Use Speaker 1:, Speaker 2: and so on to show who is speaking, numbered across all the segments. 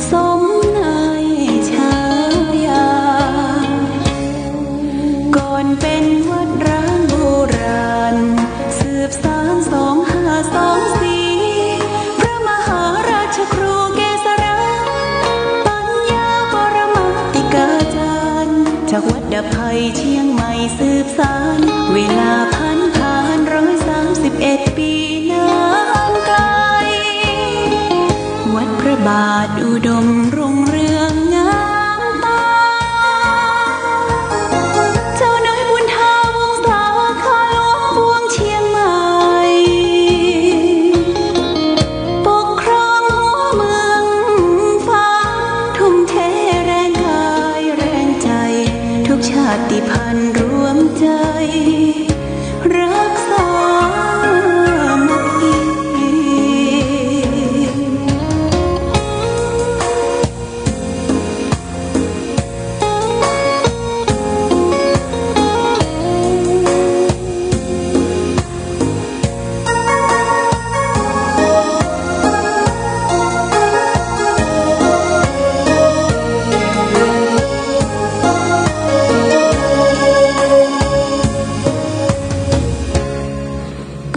Speaker 1: สมนายชายาก่อนเป็นวัดร้างโบราณสืบสาน2524พระมหาราชครูเกษราปัญญาปรมาติกาจารย์จากวัดดำไพเชียงใหม่สืบสานเวลาผ่าน131 ปีนานไกลวัดพระบาทอุดมรุ่งเรืองงามตาเจ้าน้อยบุญทาวงศาข้าหลวงปวงเชียงใหม่ปกครองหัวเมืองฟ้าทุ่มเทแรงกายแรงใจทุกชาติพันธุ์รวมใจรักษามัคคี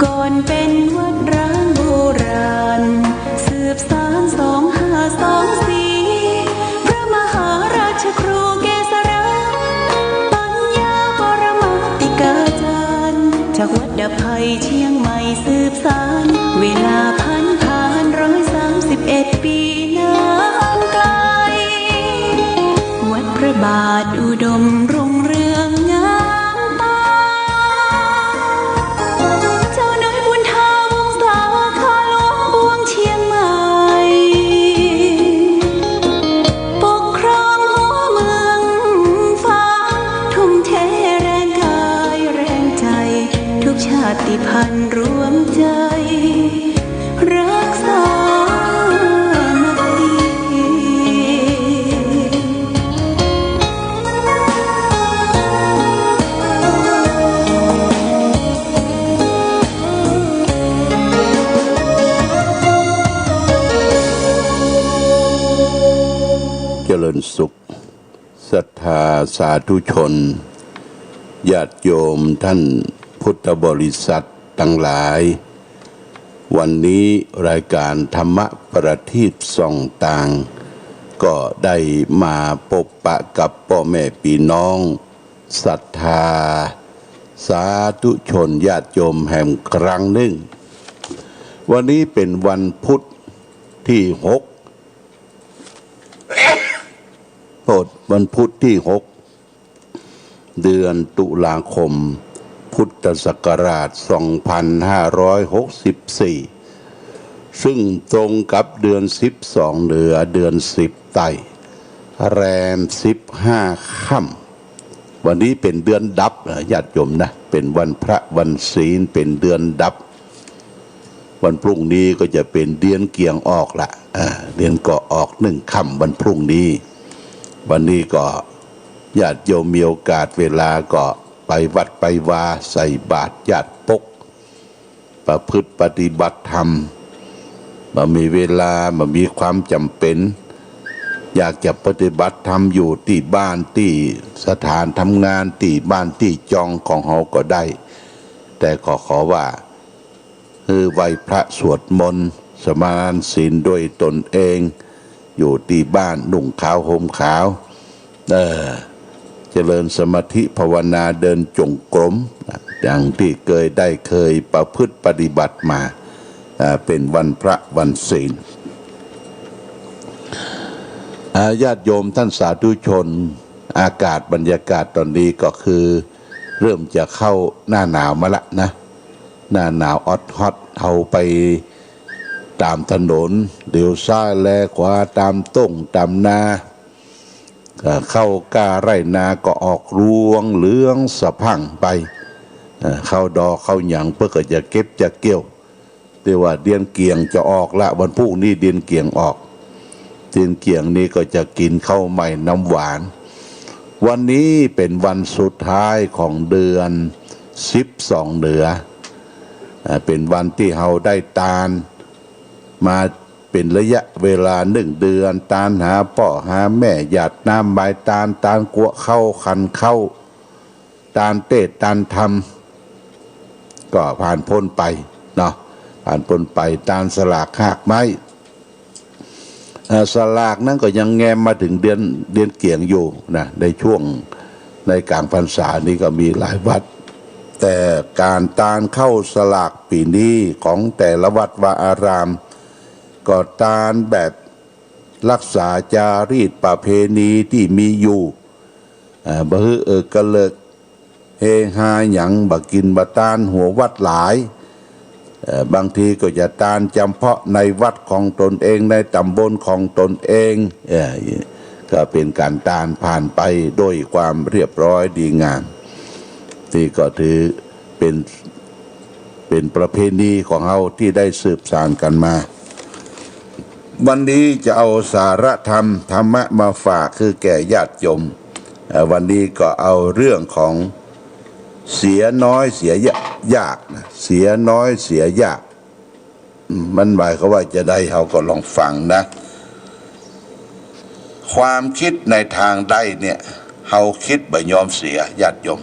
Speaker 1: ก่อนเป็นวัดร้างโบราณสืบสาน2524พระมหาราชครูเกษราปัญญาปรมาติกาจารย์จากวัดดำไพเชียงใหม่สืบสานเวลาผ่าน131 ปีนานไกลวัดพระบาทอุดมรุ่งเรืองงามตาเจ้าน้อยบุญทาวงศาข้าหลวงปวงเชียงใหม่ปกครองหัวเมืองฟ้าทุ่มเทแรงกายแรงใจทุกชาติพันธุ์รวมใจรักษามัคคี
Speaker 2: เจริญสุขศรัทธาสาธุชนญาติโยมท่านพุทธบริษัททั้งหลายวันนี้รายการธรรมะประทีปส่องต่างก็ได้มาพบปะกับพ่อแม่พี่น้องศรัทธาสาธุชนญาติโยมแห่งครั้งหนึ่งวันนี้เป็นวันพุธที่6วันพุธที่6เดือนตุลาคมพุทธศักราช2564ซึ่งตรงกับเดือน12เหนือเดือน10ใต้แรม15ค่ำวันนี้เป็นเดือนดับญาติโยมนะเป็นวันพระวันศีลเป็นเดือนดับวันพรุ่งนี้ก็จะเป็นเดือนเกี่ยงออกละเดือนก็ออก1ค่ำวันพรุ่งนี้วันนี้ก็ญาติโยมมีโอกาสเวลาก็ไปวัดไปวาใส่บาตรญาติปกประพฤติปฏิบัติธรรมมามีเวลามามีความจำเป็นอยากจะปฏิบัติธรรมอยู่ที่บ้านที่สถานทำงานที่บ้านที่จองของเขาก็ได้แต่ขอว่าไหว้พระสวดมนต์สมาทานศีลด้วยตนเองอยู่ที่บ้านนุ่งขาวห่มขาวเจริญสมาธิภาวนาเดินจงกรมอย่างที่เคยประพฤติปฏิบัติมาเป็นวันพระวันศีลญาติโยมท่านสาธุชนอากาศบรรยากาศตอนนี้ก็คือเริ่มจะเข้าหน้าหนาวมาละนะหน้าหนาวออดฮอตเอาไปตามถนนเดี๋ยวซ้ายแลขวาตามต้งตามนาเข้ากล้าไร่นาก็ออกรวงเหลืองสะพังไปเข้าดอกเข้าหยังเพื่อก็จะเก็บจะเกี่ยวแต่ว่าเดือนเกียงจะออกละวันพรุ่งนี้เดือนเกียงออกเดือนเกียงนี้ก็จะกินข้าวใหม่น้ำหวานวันนี้เป็นวันสุดท้ายของเดือน12เหนือเป็นวันที่เราได้ตาลมา เป็นระยะเวลา1 เดือนตานหาพ่อหาแม่หยาดน้ำใบตาลกัวเข้าคันเข้าตาลเตะตาลทำก็ผ่านพ้นไปเนาะผ่านพ้นไปตาลสลากหากไม้สลากนั้นก็ยังแงมมาถึงเดือนเกี่ยงอยู่นะในช่วงในกลางพรรษานี้ก็มีหลายวัดแต่การตาลเข้าสลากปีนี้ของแต่ละวัดวาอารามก็ตาลแบบรักษาจารีตประเพณีที่มีอยู่บ่ฮือกะเลิกเฮฮาหยังบ่กินบ่ตาลหัววัดหลายบางทีก็จะตาลจำเพาะในวัดของตนเองในตำบลของตนเองก็เป็นการตาลผ่านไปด้วยความเรียบร้อยดีงามที่ก็ถือเป็นประเพณีของเราที่ได้สืบสานกันมาวันนี้จะเอาสาระธรรมะมาฝากคือแก่ญาติโยมวันนี้ก็เอาเรื่องของเสียน้อยเสียยากนะเสียน้อยเสียยากมันหมายความว่าจะได้เราก็ลองฟังนะความคิดในทางใดเนี่ยเราคิดบ่ยอมเสียญาติโยม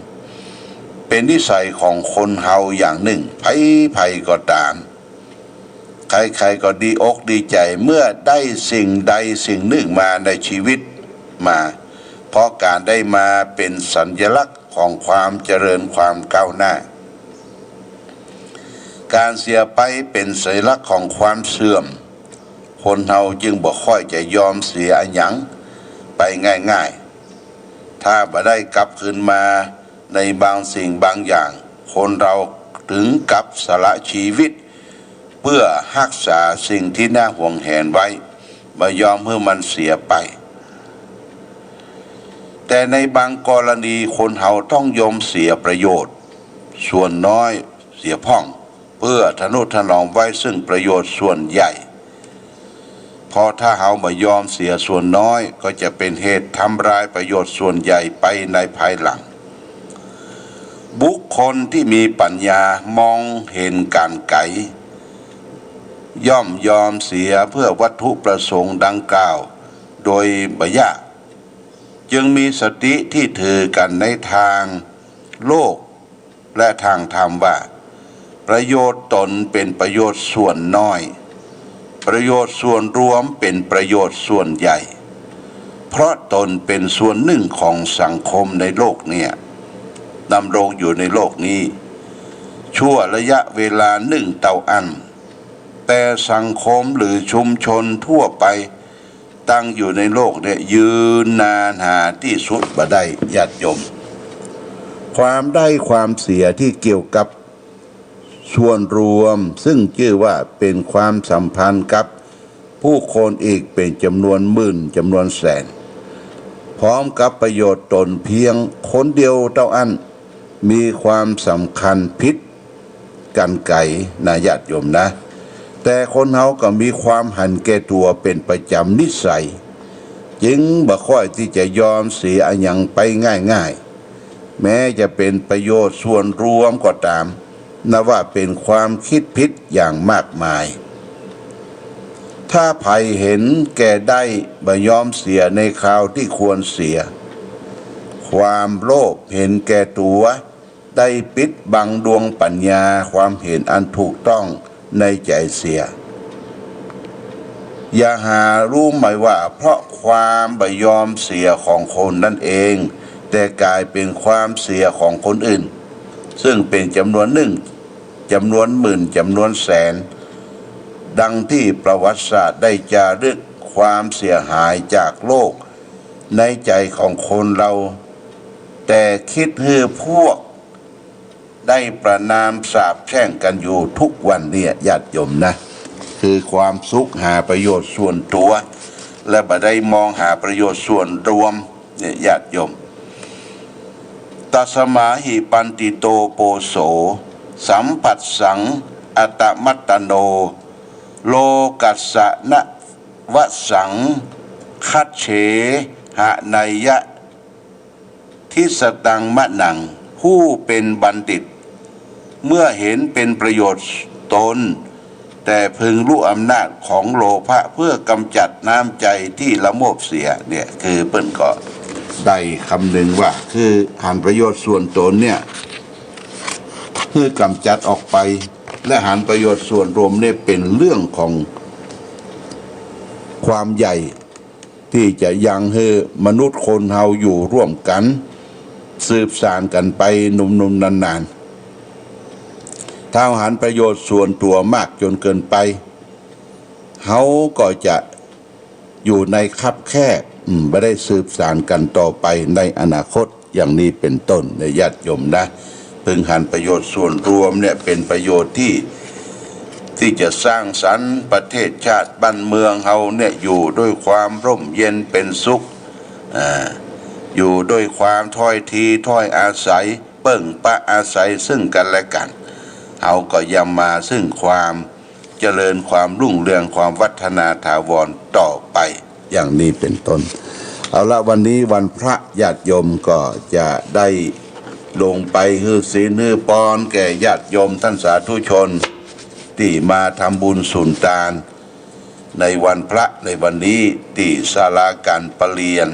Speaker 2: เป็นนิสัยของคนเฮาอย่างหนึ่งไผก็ตามใครๆก็ดีอกดีใจเมื่อได้สิ่งใดสิ่งหนึ่งมาในชีวิตมาเพราะการได้มาเป็นสัญลักษณ์ของความเจริญความก้าวหน้าการเสียไปเป็นสัญลักษณ์ของความเสื่อมคนเฮาจึงบ่ค่อยจะยอมเสียอันหยังไปง่ายๆถ้าบ่ได้กลับคืนมาในบางสิ่งบางอย่างคนเราถึงกับสละชีวิตเพื่อรักษาสิ่งที่น่าห่วงแหนไว้ไม่ยอมให้มันเสียไปแต่ในบางกรณีคนเฮาต้องยอมเสียประโยชน์ส่วนน้อยเสียพ่องเพื่อทนุถนอมไว้ซึ่งประโยชน์ส่วนใหญ่พอถ้าเฮาไม่ยอมเสียส่วนน้อยก็จะเป็นเหตุทำลายประโยชน์ส่วนใหญ่ไปในภายหลังบุคคลที่มีปัญญามองเห็นการไกลย่อมยอมเสียเพื่อวัตถุประสงค์ดังกล่าวโดยบ่ยากจึงมีสติที่ถือกันในทางโลกและทางธรรมว่าประโยชน์ตนเป็นประโยชน์ส่วนน้อยประโยชน์ส่วนรวมเป็นประโยชน์ส่วนใหญ่เพราะตนเป็นส่วนหนึ่งของสังคมในโลกเนี่ยดำรงอยู่ในโลกนี้ชั่วระยะเวลาหนึ่งเต่าอันแต่สังคมหรือชุมชนทั่วไปตั้งอยู่ในโลกเนี่ยยืนนานหาที่สุดบ่ได้ญาติโยมความได้ความเสียที่เกี่ยวกับส่วนรวมซึ่งชื่อว่าเป็นความสัมพันธ์กับผู้คนอีกเป็นจำนวนหมื่นจำนวนแสนพร้อมกับประโยชน์ตนเพียงคนเดียวเท่าอันมีความสำคัญผิดกันไกลนะญาติโยมนะแต่คนเฮาก็มีความหันแก่ตัวเป็นประจำนิสัยจึงบ่ค่อยที่จะยอมเสียอันหยังไปง่ายๆแม้จะเป็นประโยชน์ส่วนรวมก็ตามนับว่าเป็นความคิดผิดอย่างมากมายถ้าไผเห็นแก่ได้บ่ยอมเสียในคราวที่ควรเสียความโลภเห็นแก่ตัวได้ปิดบังดวงปัญญาความเห็นอันถูกต้องในใจเสียอย่าหารู้ไหมว่าเพราะความบ่ยอมเสียของคนนั่นเองแต่กลายเป็นความเสียของคนอื่นซึ่งเป็นจำนวนหนึ่งจำนวนหมื่นจำนวนแสนดังที่ประวัติศาสตร์ได้จารึกความเสียหายจากโลกในใจของคนเราแต่คิดให้พวกได้ประนามสาปแช่งกันอยู่ทุกวันเนี่ยญาติโยมนะคือความสุขหาประโยชน์ส่วนตัวและบ่ได้มองหาประโยชน์ส่วนรวมเนี่ยญาติโยมตัสมาหิปันติโตโปโสสัมปัสสังอัตมัตตโนโลกัสสะนะวสังคัจเฉหะไนยะทิสตังมะนังผู้เป็นบัณฑิตเมื่อเห็นเป็นประโยชน์ตน แต่พึงรู้อำนาจของโลภะเพื่อกำจัดน้ำใจที่ละโมบเสียเนี่ยคือเปิ้นก็ได้คำหนึ่งว่าคือหันประโยชน์ส่วนตนเนี่ยเพื่อกำจัดออกไปและหันประโยชน์ส่วนรวมเนี่ยเป็นเรื่องของความใหญ่ที่จะยังให้มนุษย์คนเฮาอยู่ร่วมกันสืบสานกันไปหนุ่มๆนานๆถ้าหันประโยชน์ส่วนตัวมากจนเกินไปเฮาก็จะอยู่ในคับแคบไม่ได้สืบสานกันต่อไปในอนาคตอย่างนี้เป็นต้นในญาติโยมนะพึงหันประโยชน์ส่วนรวมเนี่ยเป็นประโยชน์ที่จะสร้างสรรค์ประเทศชาติบ้านเมืองเฮาเนี่ยอยู่ด้วยความร่มเย็นเป็นสุขอยู่ด้วยความถ้อยทีถ้อยอาศัยเปิ่งปะอาศัยซึ่งกันและกันเฮาก็ย่ำมาซึ่งความเจริญความรุ่งเรืองความวัฒนาถาวรต่อไปอย่างนี้เป็นต้นเอาละวันนี้วันพระญาติโยมก็จะได้ลงไปฮือศีลฮือปอนแก่ญาติโยมท่านสาธุชนที่มาทำบุญสุนทานในวันพระในวันนี้ที่ศาลาการประเรียน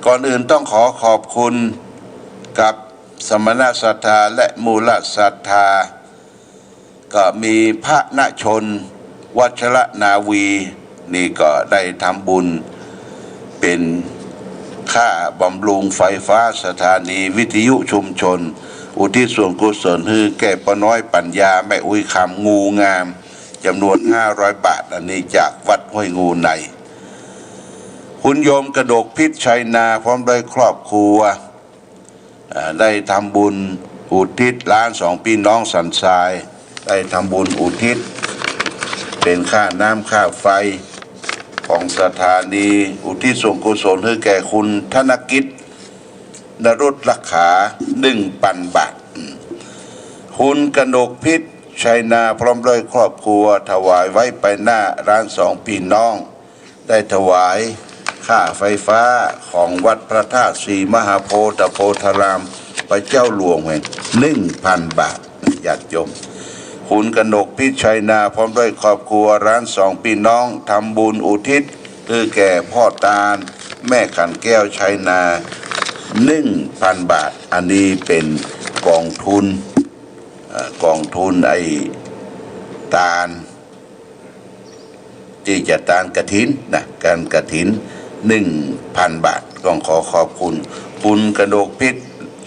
Speaker 2: ก่อนอื่นต้องขอขอบคุณกับสมณศรัทธาและมูลศรัทธาก็มีพระณชนวัชรนาวีนี่ก็ได้ทำบุญเป็นค่าบำรุงไฟฟ้าสถานีวิทยุชุมชนอุทิศส่วนกุศลให้แก่ป้าน้อยปัญญาแม่อุ้ยคำงูงามจำนวน500 บาทอันนี้จากวัดห้วยงูในคุณโยมกระดกพิษชัยนาพร้อมด้วยครอบครัวได้ทำบุญอุทิศล้าน2พี่น้องสันทรายได้ทำบุญอุทิศเป็นค่าน้ำค่าไฟของสถานีอุทิศส่วนกุศลให้แก่คุณธนกิจนรุตรักขา 1,000 บาทคุณกนกพิษชัยนาพร้อมด้วยครอบครัวถวายไว้ไปหน้าร้าน2พี่น้องได้ถวายค่าไฟฟ้าของวัดพระธาตุศรีมหาโพธิโพธารามพระเจ้าหลวงแห่ง 1,000 บาทญาติโยมคุณกนกพิษชัยนาพร้อมด้วยครอบครัวร้าน2พี่น้องทำบุญอุทิศคือแก่พ่อตาลแม่ขันแก้วชัยนา 1,000 บาทอันนี้เป็นกองทุนไอ้ตาลที่จะตาลกฐินนะการกฐิน 1,000 บาทต้องขอขอบคุณคุณกนกพิษ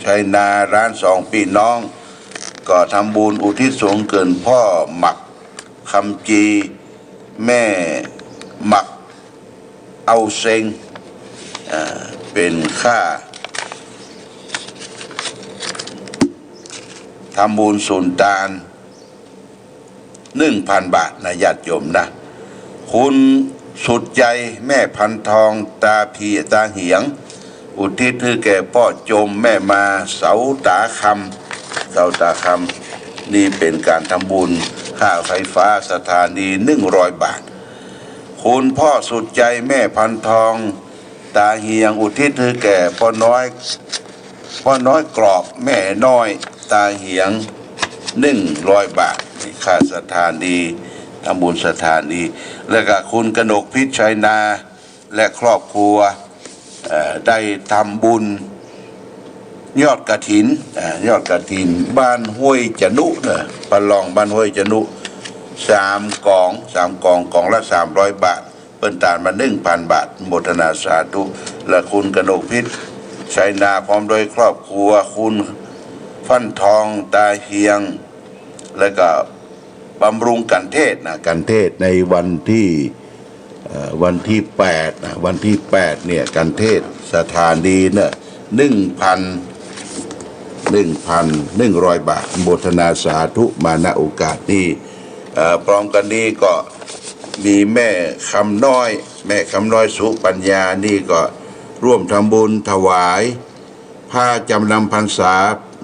Speaker 2: ชัยนาร้าน2พี่น้องก็ทำบุญอุทิศสงฆ์เกินพ่อหมักคำจีแม่หมักเอาเซงเป็นค่าทำบุญสุนทาน 1,000 บาทนะญาติโยมนะคุณสุดใจแม่พันทองตาพีตาเหียงอุทิศให้แก่พ่อจมแม่มาเสาตาคำนี่เป็นการทำบุญค่าไฟฟ้าสถานี100 บาทคุณพ่อสุดใจแม่พันทองตาเหียงอุทิศให้แก่พ่อน้อยกรอบแม่น้อยตาเหียง100 บาทค่าสถานีทำบุญสถานีแล้วก็คุณกนกพิษชัยนาและครอบครัวได้ทำบุญยอดกฐินบ้านห้วยจนุปลองบ้านห้วยจนุ3 กองละ300 บาทเปิ้นตานมา 1,000 บาทโมทนาสาธุและคุณกนกพิษชัยนาพร้อมโดยครอบครัวคุณฟั่นทองตาเฮียงแล้วก็บำรุงกันเทศในวันที่8เนี่ยกันเทศสถานีเนี่ย1,100 บาทโมทนาสาธุมาณโอกาสนี้พร้อมกันนี้ก็มีแม่คำน้อยสุปัญญานี่ก็ร่วมทำบุญถวายผ้าจำนำพรรษา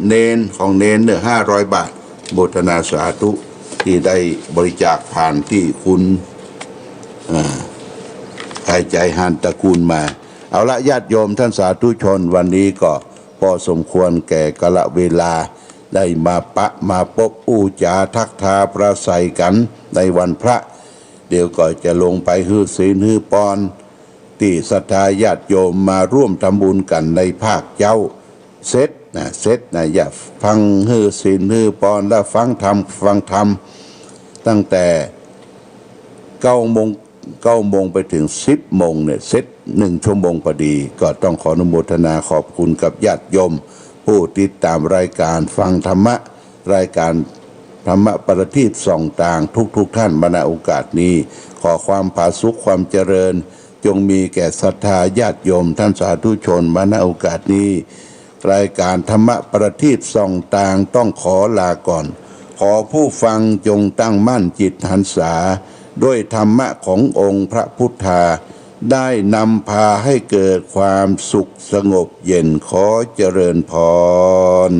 Speaker 2: เนนของเนนเนี่ย500 บาทโมทนาสาธุที่ได้บริจาคผ่านที่คุณใครใจหันตระกูลมาเอาละญาติโยมท่านสาธุชนวันนี้ก็พอสมควรแก่กาลเวลา ได้มาปะมาพบอู้จาทักทาประสัยกันในวันพระ เดี๋ยวก็จะลงไปฮื้อศีลฮื้อปอนที่ศรัทธาญาติโยมมาร่วมทำบุญกันในภาคเจ้าเซตนะอย่าฟังฮื้อศีลฮื้อปอนแล้วฟังธรรมตั้งแต่9 โมงไปถึง10 โมงเนี่ยเซต1 ชั่วโมงพอดีก็ต้องขออนุโมทนาขอบคุณกับญาติโยมผู้ติดตามรายการฟังธรรมะรายการธรรมะประทีปส่องต่างทุกท่านมาณโอกาสนี้ขอความผาสุกความเจริญจงมีแก่ศรัทธาญาติโยมท่านสาธุชนมาณโอกาสนี้รายการธรรมะประทีปส่องต่างต้องขอลาก่อนขอผู้ฟังจงตั้งมั่นจิตหันษาด้วยธรรมะขององค์พระพุทธาได้นำพาให้เกิดความสุขสงบเย็นขอเจริญพร